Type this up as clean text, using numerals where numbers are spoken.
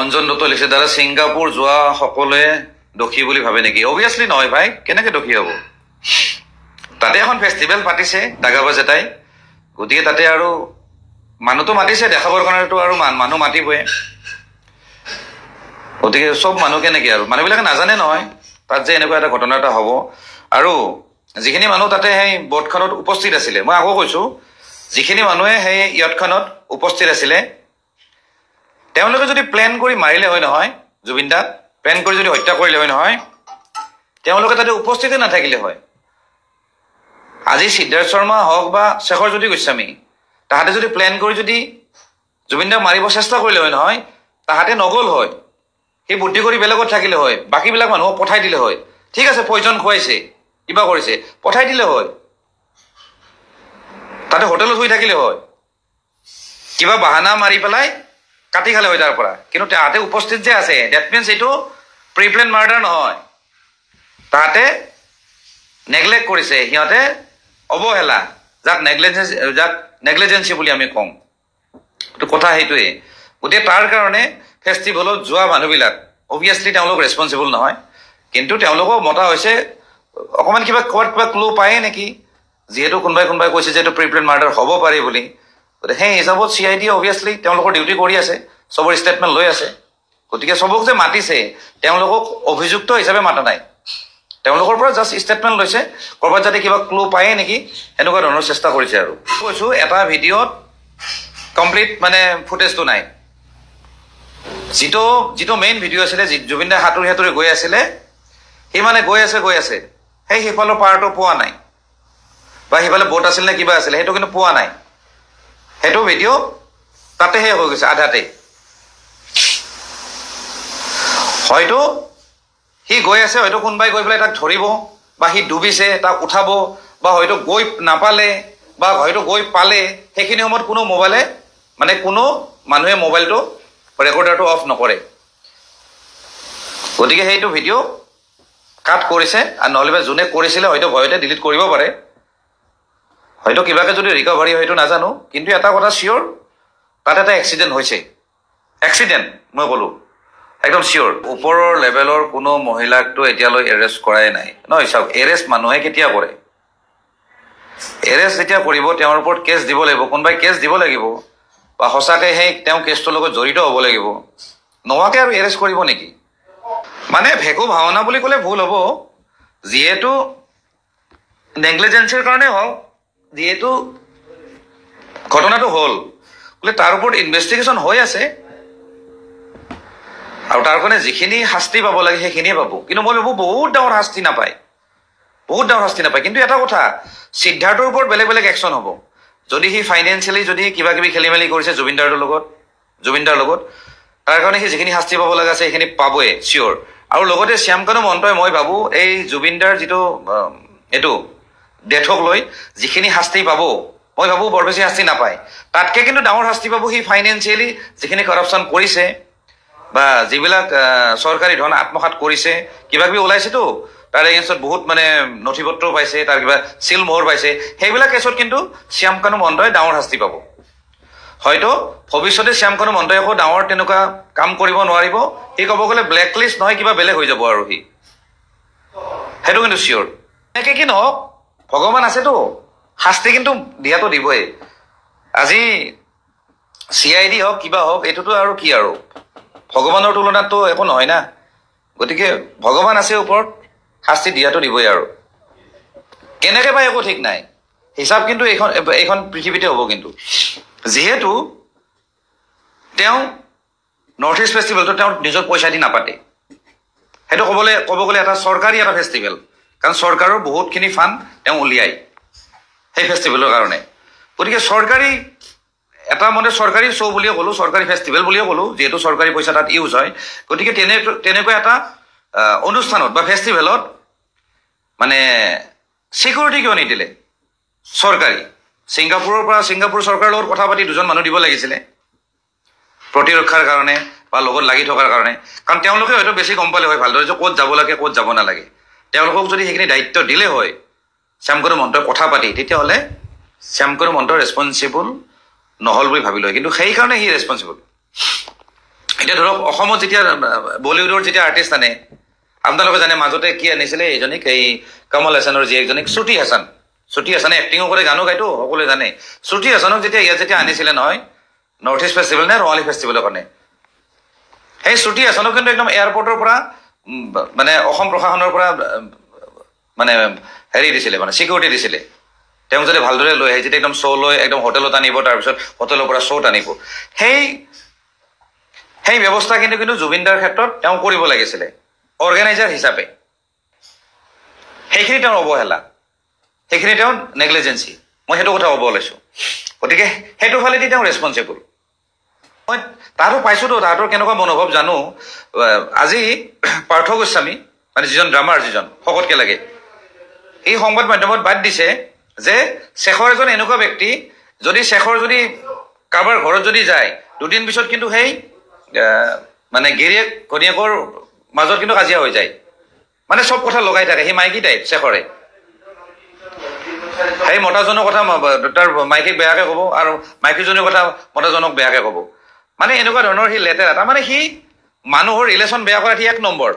অঞ্জন দত্ত লিখছে দাদা ছিংগাপুৰ যোৱা সকলোৱে দোষী বুলি ভাবে নেকি? অবভিয়াছলি নহয় ভাই, কেনেকে দোষী হ'ব? তাতে এখন ফেষ্টিভেল পাতিছে দাগাবাজ এটাই, গতিকে তাতে আৰু মানুহটো মাতিছে দেখাবৰ কাৰণেতো আৰু মানুহ মাতিবই। গতিকে চব মানুহ কেনেকে আৰু মানুহবিলাকে নাজানে নহয় তাত যে এনেকুৱা এটা ঘটনা এটা হ'ব। আৰু যিখিনি মানুহ তাতে সেই বৰ্ডখনত উপস্থিত আছিলে, মই আকৌ কৈছো যিখিনি মানুহে সেই ইয়াতখনত উপস্থিত আছিলে তেওঁলোকে যদি প্লেন কৰি মাৰিলে হয় নহয়, জুবিন দাক প্লেন কৰি যদি হত্যা কৰিলে হয় নহয়, তেওঁলোকে তাতে উপস্থিতে নাথাকিলে হয়। আজি সিদ্ধাৰ্থ শৰ্মা হওক বা শেখৰজ্যোতি গোস্বামী তাহাঁতে যদি প্লেন কৰি যদি জুবিন দাক মাৰিব চেষ্টা কৰিলে হয় নহয়, তাহাঁতে নগ'ল হয়, সেই বুদ্ধি কৰি বেলেগত থাকিলে হয়, বাকীবিলাক মানুহক পঠাই দিলে হয়। ঠিক আছে পয়জন খুৱাইছে কিবা কৰিছে, পঠাই দিলে হয়, তাতে হোটেলত শুই থাকিলে হয়, কিবা বাহানা মাৰি পেলাই কাটি খালে হয় তাৰ পৰা। কিন্তু তাহাঁতে উপস্থিত যে আছে, ডেট মিনছ এইটো প্ৰি প্লেন মাৰ্ডাৰ নহয়, তাহাঁতে নেগলেক্ট কৰিছে, সিহঁতে অৱহেলা, যাক নেগলিজেঞ্চি বুলি আমি কওঁ, কথা সেইটোৱে। গতিকে তাৰ কাৰণে ফেষ্টিভেলত যোৱা মানুহবিলাক অবভিয়াছলি তেওঁলোক ৰেছপনচিবল নহয়, কিন্তু তেওঁলোকক মতা হৈছে অকণমান কিবা ক্লু পায়ে নেকি, যিহেতু কোনোবাই কৈছে যে এইটো প্ৰি প্লেন মাৰ্ডাৰ হ'ব পাৰে বুলি। গতিকে সেই হিচাপত CID অবভিয়াছলি তেওঁলোকৰ ডিউটি কৰি আছে, চবৰ ষ্টেটমেণ্ট লৈ আছে। গতিকে চবক যে মাতিছে তেওঁলোকক অভিযুক্ত হিচাপে মাতা নাই, তেওঁলোকৰ পৰা জাষ্ট ষ্টেটমেণ্ট লৈছে, ক'ৰবাত যাতে কিবা ক্লু পায়ে নেকি এনেকুৱা ধৰণৰ চেষ্টা কৰিছে। আৰু কৈছোঁ এটা ভিডিঅ'ত কমপ্লিট মানে ফুটেজটো নাই, যিটো মেইন ভিডিঅ' আছিলে, জুবিন দাই সাঁতুৰি গৈ আছিলে, সি মানে গৈ আছে সেই সিফালৰ পাৰটো পোৱা নাই, বা সিফালে বোট আছিল নে কিবা আছিলে সেইটো কিন্তু পোৱা নাই। সেইটো ভিডিঅ' তাতে শেষ হৈ গৈছে আধাতে। হয়তো সি গৈ আছে, হয়তো কোনোবাই গৈ পেলাই তাক ধৰিব, বা সি ডুবিছে তাক উঠাব, বা হয়তো গৈ নাপালে, বা হয়তো গৈ পালে, সেইখিনি সময়ত কোনো মোবাইলে মানে কোনো মানুহে মোবাইলটো ৰেকৰ্ডাৰটো অফ নকৰে। গতিকে সেইটো ভিডিঅ' কাট কৰিছে, আৰু নহ'লে বা যোনে কৰিছিলে হয়তো ভয়তে ডিলিট কৰিব পাৰে, হয়তো কিবাকে যদি ৰিকভাৰী হয়তো নাজানো। কিন্তু এটা কথা চিয়'ৰ, তাত এটা এক্সিডেণ্ট হৈছে, এক্সিডেণ্ট মই ক'লোঁ একদম চিয়'ৰ। ওপৰৰ লেভেলৰ কোনো মহিলাকতো এতিয়ালৈ এৰেষ্ট কৰাই নাই নহয়। চাওক, এৰেষ্ট মানুহে কেতিয়া কৰে? এৰেষ্ট যেতিয়া কৰিব তেওঁৰ ওপৰত কেছ দিব লাগিব, কোনোবাই কেছ দিব লাগিব, বা সঁচাকৈ সেই তেওঁ কেছটোৰ লগত জড়িত হ'ব লাগিব, নোহোৱাকৈ আৰু এৰেষ্ট কৰিব নেকি? মানে ভেকু ভাওনা বুলি ক'লে ভুল হ'ব, যিহেতু নেগলিজেঞ্চিৰ কাৰণে হওক, যিহেতু ঘটনাটো হ'ল বোলে তাৰ ওপৰত ইনভেষ্টিগেশ্যন হৈ আছে, আৰু তাৰ কাৰণে যিখিনি শাস্তি পাব লাগে সেইখিনিয়ে পাব। কিন্তু মই ভাবোঁ বহুত ডাঙৰ শাস্তি নাপায়। কিন্তু এটা কথা, সিদ্ধাৰ্থৰ ওপৰত বেলেগ বেলেগ একশ্যন হ'ব। যদি সি ফাইনেন্সিয়েলি যদি কিবা কিবি খেলি মেলি কৰিছে জুবিন দাৰ লগত, তাৰ কাৰণে সি যিখিনি শাস্তি পাব লগা আছে সেইখিনি পাবই চিয়'ৰ। আৰু লগতে শ্যামকানু মহন্তই মই ভাবোঁ এই জুবিন দাৰ যিটো এইটো ডেথক লৈ যিখিনি শাস্তি পাব, মই ভাবোঁ বৰ বেছি শাস্তি নাপায়, তাতকৈ কিন্তু ডাঙৰ শাস্তি পাব সি ফাইনেন্সিয়েলি যিখিনি কৰাপশ্যন কৰিছে, বা যিবিলাক চৰকাৰী ধন আত্মসাৎ কৰিছে, কিবা কিবি ওলাইছেতো তাৰ এগেইনষ্টত বহুত মানে নথি পত্ৰও পাইছে, তাৰ কিবা চিল মোহৰ পাইছে, সেইবিলাক কেছত কিন্তু শ্যামকানু মহন্তই ডাঙৰ শাস্তি পাব। হয়তো ভৱিষ্যতে শ্যামকানু মহন্তই আকৌ ডাঙৰ তেনেকুৱা কাম কৰিব নোৱাৰিব, সি ক'ব গ'লে ব্লেক লিষ্ট নহয় কিবা বেলেগ হৈ যাব আৰু সি, সেইটো কিন্তু চিয়'ৰ। এনেকৈ কি নহওক, ভগৱান আছেতো, শাস্তি কিন্তু দিয়াটো দিবই। আজি CID হওক কিবা হওক, এইটোতো আৰু কি আৰু ভগৱানৰ তুলনাততো একো নহয় না। গতিকে ভগৱান আছে ওপৰত, শাস্তি দিয়াটো দিবই। আৰু কেনেকৈ পায় একো ঠিক নাই, হিচাপ কিন্তু এইখন পৃথিৱীতে হ'ব। কিন্তু যিহেতু তেওঁ নৰ্থ ইষ্ট ফেষ্টিভেলটো তেওঁ নিজৰ পইচা দি নাপাতে, সেইটো ক'ব গ'লে এটা চৰকাৰী এটা ফেষ্টিভেল, কাৰণ চৰকাৰৰ বহুতখিনি ফাণ্ড তেওঁ উলিয়ায় সেই ফেষ্টিভেলৰ কাৰণে। গতিকে চৰকাৰী এটা মানে চৰকাৰী শ্ব' বুলিয়ে ক'লোঁ, চৰকাৰী ফেষ্টিভেল বুলিয়ে ক'লোঁ, যিহেতু চৰকাৰী পইচা তাত ইউজ হয়। গতিকে তেনেকুৱা এটা অনুষ্ঠানত বা ফেষ্টিভেলত মানে ছিকিউৰিটি কিয় নিদিলে চৰকাৰী? ছিংগাপুৰ চৰকাৰৰ লগত কথা পাতি দুজন মানুহ দিব লাগিছিলে প্ৰতিৰক্ষাৰ কাৰণে বা লগত লাগি থকাৰ কাৰণে, কাৰণ তেওঁলোকে হয়তো বেছি গম পালে হয় ভালদৰে যে ক'ত যাব লাগে ক'ত যাব নালাগে। তেওঁলোকক যদি সেইখিনি দায়িত্ব দিলে হয় শ্যামকানু মহন্তই কথা পাতি, তেতিয়াহ'লে শ্যামকানু মহন্ত ৰেছপনচিবল নহ'ল বুলি ভাবি লয়, কিন্তু সেইকাৰণে সি ৰেছপনচিবল। এতিয়া ধৰক অসমত যেতিয়া বলিউডৰ যেতিয়া আৰ্টিষ্ট আনে, আপোনালোকে জানে মাজতে কি আনিছিলে এইজনীক, এই কমল হাছানৰ জীয়েকজনীক, শ্ৰুতি হাছান। শ্ৰুতি হাছানে এক্টিঙো কৰে, গানো গাইতো, সকলোৱে জানে। শ্ৰুতি হাছানক যেতিয়া ইয়াত যেতিয়া আনিছিলে নহয়, নৰ্থ ইষ্ট ফেষ্টিভেল নে ৰঙালী ফেষ্টিভেলৰ কাৰণে, সেই শ্ৰুতি হাছানক কিন্তু একদম এয়াৰপৰ্টৰ পৰা মানে অসম প্ৰশাসনৰ পৰা মানে হেৰি দিছিলে, মানে চিকিউৰিটি দিছিলে। তেওঁক যদি ভালদৰে লৈ আহে, যেতিয়া একদম শ্ব' লৈ একদম হোটেলত আনিব, তাৰপিছত হোটেলৰ পৰা শ্ব'ত আনিব, সেই ব্যৱস্থা কিন্তু জুবিন দাৰ ক্ষেত্ৰত তেওঁ কৰিব লাগিছিলে অৰ্গেনাইজাৰ হিচাপে। সেইখিনি তেওঁৰ অৱহেলা, সেইখিনি তেওঁৰ নেগলিজেঞ্চি, মই সেইটো কথা ক'ব ওলাইছোঁ। গতিকে সেইটো ফালেদি তেওঁ ৰেচপনচিবল। মই তাহাঁতো পাইছোঁতো, তাহাঁতৰ কেনেকুৱা মনোভাৱ জানো। আজি পাৰ্থ গোস্বামী, মানে যিজন ড্ৰামাৰ, যিজন শকতকৈ লাগে, এই সংবাদ মাধ্যমত বাদ দিছে যে শেখৰ এজন এনেকুৱা ব্যক্তি, যদি শেখৰ যদি কাৰোবাৰ ঘৰত যদি যায়, দুদিন পিছত কিন্তু সেই মানে গিৰিয়েক ঘনীয়েকৰ মাজত কিন্তু কাজিয়া হৈ যায়, মানে চব কথা লগাই থাকে। সি মাইকী টাইপ শেখৰে, সেই মতাজনৰ কথা তাৰ মাইকীক বেয়াকে ক'ব, আৰু মাইকীজনীৰ কথা মতাজনক বেয়াকে ক'ব, মানে এনেকুৱা ধৰণৰ সি লেতেৰা। তাৰমানে সি মানুহৰ ৰিলেশ্যন বেয়া কৰা সি 1 নম্বৰ।